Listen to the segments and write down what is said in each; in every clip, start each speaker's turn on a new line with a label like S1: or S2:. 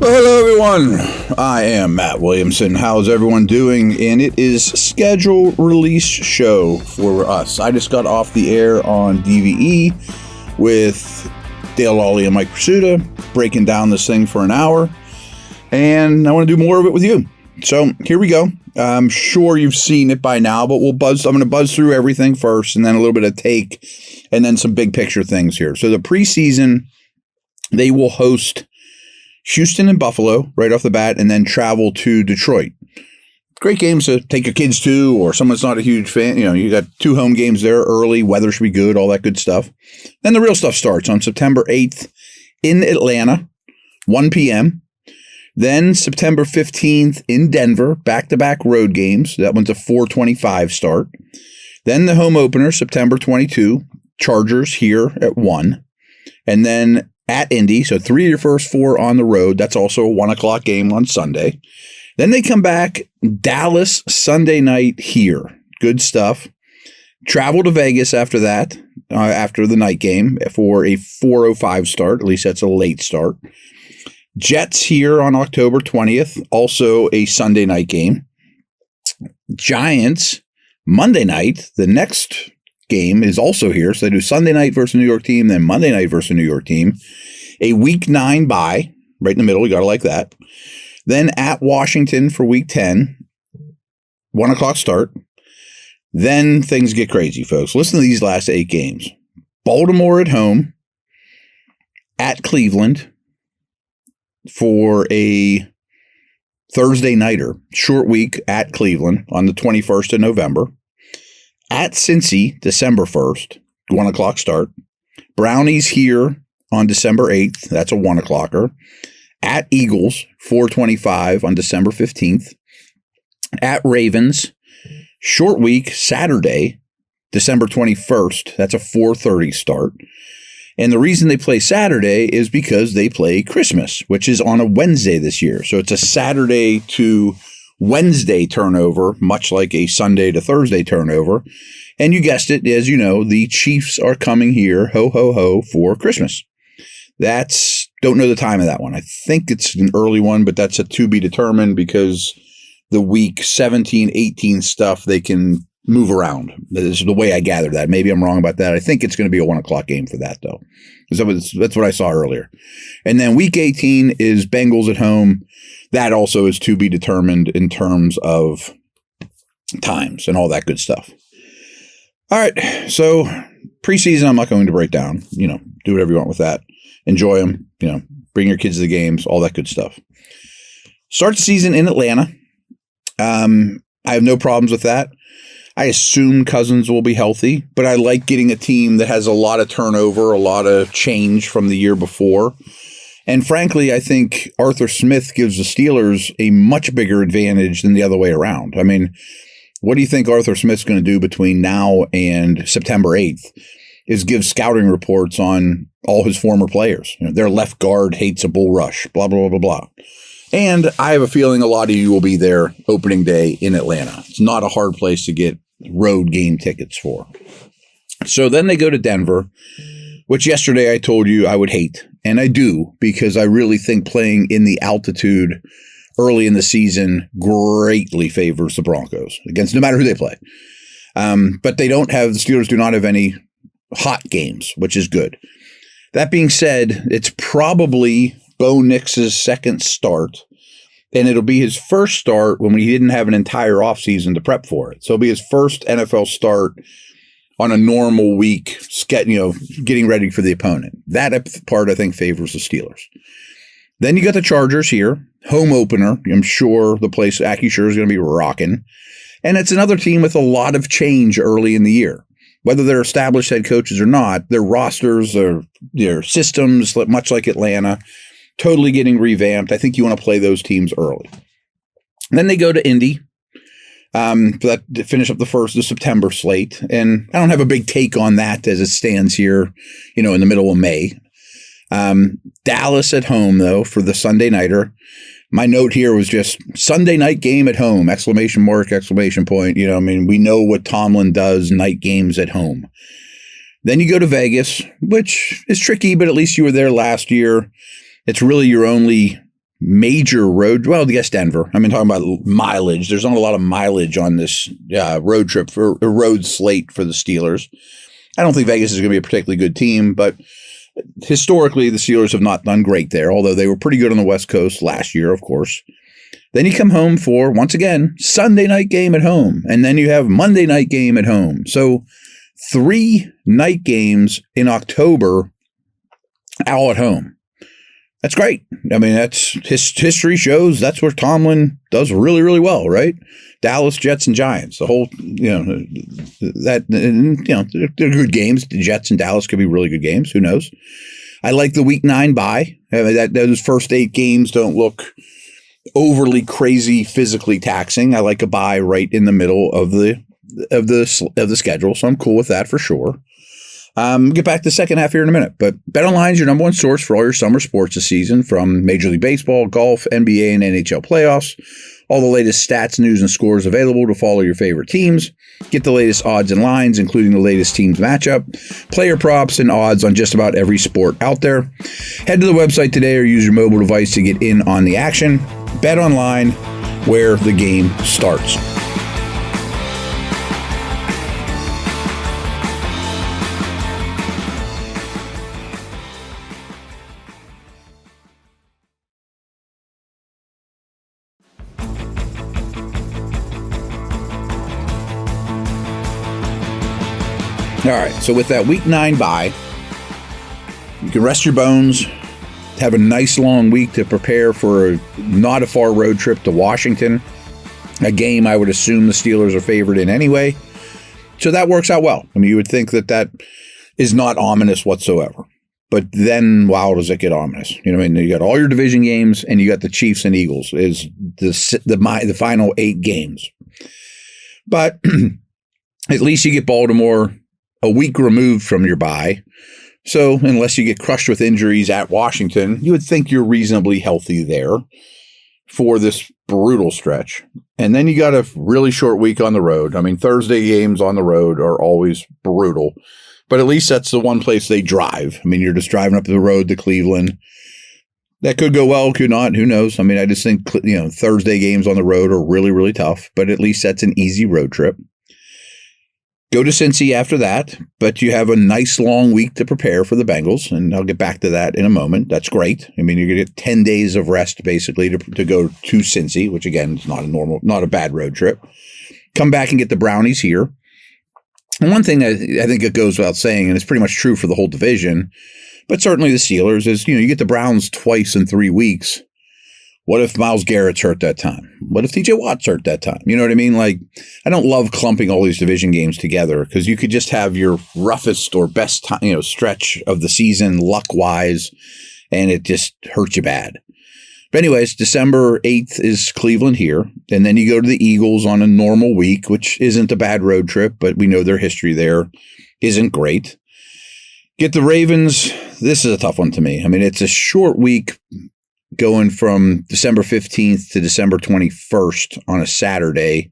S1: Well, hello, everyone. I am Matt Williamson. How's everyone doing? And it is scheduled release show for us. I just got off the air on DVE with Dale Lawley and Mike Pursuta, breaking down this thing for an hour. And I want to do more of it with you. So here we go. I'm sure you've seen it by now, but I'm going to buzz through everything first, and then a little bit of take, and then some big picture things here. So the preseason, they will host Houston and Buffalo right off the bat, and then travel to Detroit. Great games to take your kids to, or someone's not a huge fan. You know, you got 2 home games there early. Weather should be good, all that good stuff. Then the real stuff starts on September 8th in Atlanta, 1 p.m. Then September 15th in Denver, back-to-back road games. That one's a 4:25 start. Then the home opener, September 22, Chargers here at 1. And then at Indy, so 3 of your first 4 on the road. That's also a 1 o'clock game on Sunday. Then they come back, Dallas Sunday night here. Good stuff. Travel to Vegas after that, after the night game for a 4:05 start. At least that's a late start. Jets here on October 20th, also a Sunday night game. Giants Monday night, the next game is also here. So they do Sunday night versus a New York team, then Monday night versus a New York team. A week 9 bye, right in the middle. You got to like that. Then at Washington for week 10, 1 o'clock start. Then things get crazy, folks. Listen to these last 8 games. Baltimore at home, at Cleveland for a Thursday nighter, short week at Cleveland on the 21st of November. At Cincy, December 1st, 1 o'clock start. Brownies here on December 8th. That's a 1 o'clocker. At Eagles, 4:25 on December 15th. At Ravens, short week, Saturday, December 21st. That's a 4:30 start. And the reason they play Saturday is because they play Christmas, which is on a Wednesday this year. So it's a Saturday to Wednesday turnover, much like a Sunday to Thursday turnover. And you guessed it, as you know, the Chiefs are coming here, ho, ho, ho, for Christmas. Don't know the time of that one. I think it's an early one, but that's a to be determined because the week 17, 18 stuff, they can move around. That is the way I gather that. Maybe I'm wrong about that. I think it's going to be a 1 o'clock game for that, though. That's what I saw earlier. And then week 18 is Bengals at home. That also is to be determined in terms of times and all that good stuff. All right. So preseason, I'm not going to break down. You know, do whatever you want with that. Enjoy them. You know, bring your kids to the games, all that good stuff. Start the season in Atlanta. I have no problems with that. I assume Cousins will be healthy, but I like getting a team that has a lot of turnover, a lot of change from the year before. And frankly, I think Arthur Smith gives the Steelers a much bigger advantage than the other way around. I mean, what do you think Arthur Smith's going to do between now and September 8th is give scouting reports on all his former players. You know, their left guard hates a bull rush, blah, blah, blah, blah, blah. And I have a feeling a lot of you will be there opening day in Atlanta. It's not a hard place to get road game tickets for. So then they go to Denver, which yesterday I told you I would hate. And I do, because I really think playing in the altitude early in the season greatly favors the Broncos against no matter who they play. But the Steelers do not have any hot games, which is good. That being said, it's probably Bo Nix's second start, and it'll be his first start when he didn't have an entire offseason to prep for it. So it'll be his first NFL start on a normal week, getting ready for the opponent. That part, I think, favors the Steelers. Then you got the Chargers here, home opener. I'm sure the place, Accu-Sure, is going to be rocking. And it's another team with a lot of change early in the year. Whether they're established head coaches or not, their rosters, their systems, much like Atlanta, totally getting revamped. I think you want to play those teams early. And then they go to Indy to finish up the September slate. And I don't have a big take on that as it stands here, in the middle of May. Dallas at home, though, for the Sunday nighter. My note here was just Sunday night game at home, ! We know what Tomlin does, night games at home. Then you go to Vegas, which is tricky, but at least you were there last year. It's really your only major road. Well, yes, Denver. I mean, talking about mileage. There's not a lot of mileage on this road trip for a road slate for the Steelers. I don't think Vegas is going to be a particularly good team, but historically, the Steelers have not done great there, although they were pretty good on the West Coast last year, of course. Then you come home for, once again, Sunday night game at home, and then you have Monday night game at home. So 3 night games in October all at home. That's great. I mean, that's history shows that's where Tomlin does really, really well, right? Dallas, Jets, and Giants. The whole, they're good games. The Jets and Dallas could be really good games. Who knows? I like the Week 9 bye. I mean, those first 8 games don't look overly crazy, physically taxing. I like a bye right in the middle of the schedule, so I'm cool with that for sure. Get back to the second half here in a minute, but BetOnline is your number one source for all your summer sports this season, from Major League Baseball, golf, NBA, and NHL playoffs. All the latest stats, news, and scores available to follow your favorite teams. Get the latest odds and lines, including the latest teams matchup, player props, and odds on just about every sport out there. Head to the website today or use your mobile device to get in on the action. BetOnline, where the game starts. All right, so with that Week 9 bye, you can rest your bones, have a nice long week to prepare for not a far road trip to Washington, a game I would assume the Steelers are favored in anyway. So that works out well. I mean, you would think that is not ominous whatsoever. But then, wow, does it get ominous? You know what I mean? You got all your division games, and you got the Chiefs and Eagles is the final 8 games. But at least you get Baltimore a week removed from your bye. So unless you get crushed with injuries at Washington, you would think you're reasonably healthy there for this brutal stretch. And then you got a really short week on the road. I mean, Thursday games on the road are always brutal, but at least that's the one place they drive. I mean, you're just driving up the road to Cleveland. That could go well, could not. Who knows? I mean, I just think, Thursday games on the road are really, really tough, but at least that's an easy road trip. Go to Cincy after that, but you have a nice long week to prepare for the Bengals, and I'll get back to that in a moment. That's great. I mean, you're going to get 10 days of rest, basically, to go to Cincy, which, again, is not a bad road trip. Come back and get the Brownies here. And one thing I think it goes without saying, and it's pretty much true for the whole division, but certainly the Steelers, is, you get the Browns twice in 3 weeks. What if Myles Garrett's hurt that time? What if TJ Watt's hurt that time? You know what I mean? Like, I don't love clumping all these division games together because you could just have your roughest or best time, stretch of the season luck-wise, and it just hurts you bad. But anyways, December 8th is Cleveland here, and then you go to the Eagles on a normal week, which isn't a bad road trip, but we know their history there isn't great. Get the Ravens. This is a tough one to me. I mean, it's a short week, going from December 15th to December 21st on a Saturday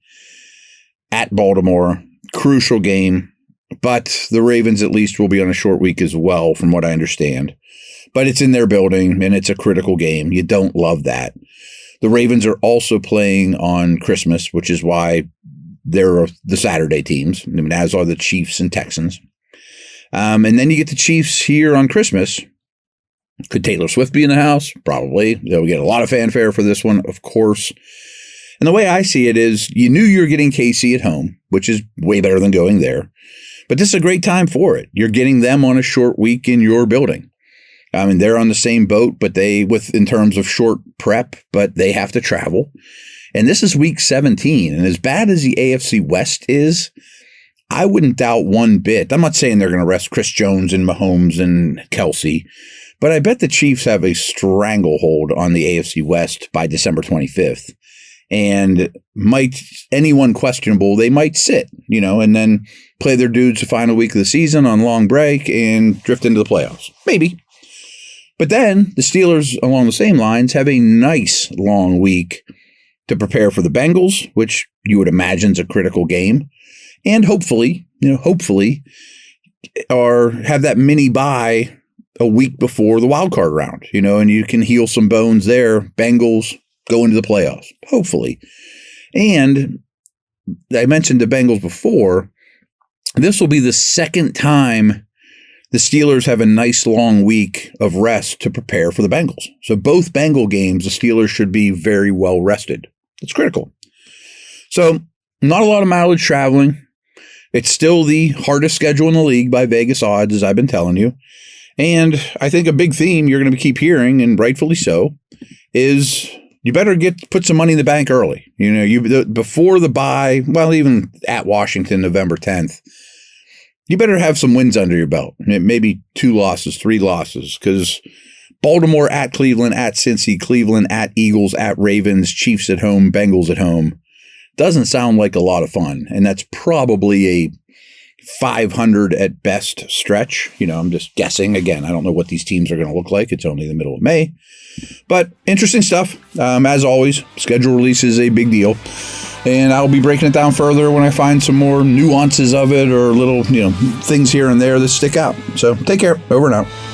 S1: at Baltimore. Crucial game, but the Ravens at least will be on a short week as well, from what I understand. But it's in their building, and it's a critical game. You don't love that. The Ravens are also playing on Christmas, which is why they're the Saturday teams, as are the Chiefs and Texans. And then you get the Chiefs here on Christmas. Could Taylor Swift be in the house? Probably. We get a lot of fanfare for this one, of course. And the way I see it is, you knew you were getting KC at home, which is way better than going there. But this is a great time for it. You're getting them on a short week in your building. I mean, they're on the same boat, but in terms of short prep, but they have to travel. And this is week 17. And as bad as the AFC West is, I wouldn't doubt one bit. I'm not saying they're going to rest Chris Jones and Mahomes and Kelsey, but I bet the Chiefs have a stranglehold on the AFC West by December 25th. And anyone questionable, they might sit, and then play their dudes the final week of the season on long break and drift into the playoffs. Maybe. But then the Steelers, along the same lines, have a nice long week to prepare for the Bengals, which you would imagine is a critical game. And hopefully, have that mini bye a week before the wild card round, and you can heal some bones there. Bengals go into the playoffs, hopefully. And I mentioned the Bengals before. This will be the second time the Steelers have a nice long week of rest to prepare for the Bengals. So both Bengal games, the Steelers should be very well rested. It's critical. So not a lot of mileage traveling. It's still the hardest schedule in the league by Vegas odds, as I've been telling you. And I think a big theme you're going to keep hearing, and rightfully so, is you better put some money in the bank early. Before the bye, well, even at Washington, November 10th, you better have some wins under your belt. Maybe 2 losses, 3 losses, because Baltimore at Cleveland, at Cincy, Cleveland at Eagles, at Ravens, Chiefs at home, Bengals at home. Doesn't sound like a lot of fun. And that's probably a 500 at best stretch. I'm just guessing. Again, I don't know what these teams are going to look like. It's only the middle of May. But interesting stuff. As always, schedule release is a big deal. And I'll be breaking it down further when I find some more nuances of it or little, things here and there that stick out. So take care. Over and out.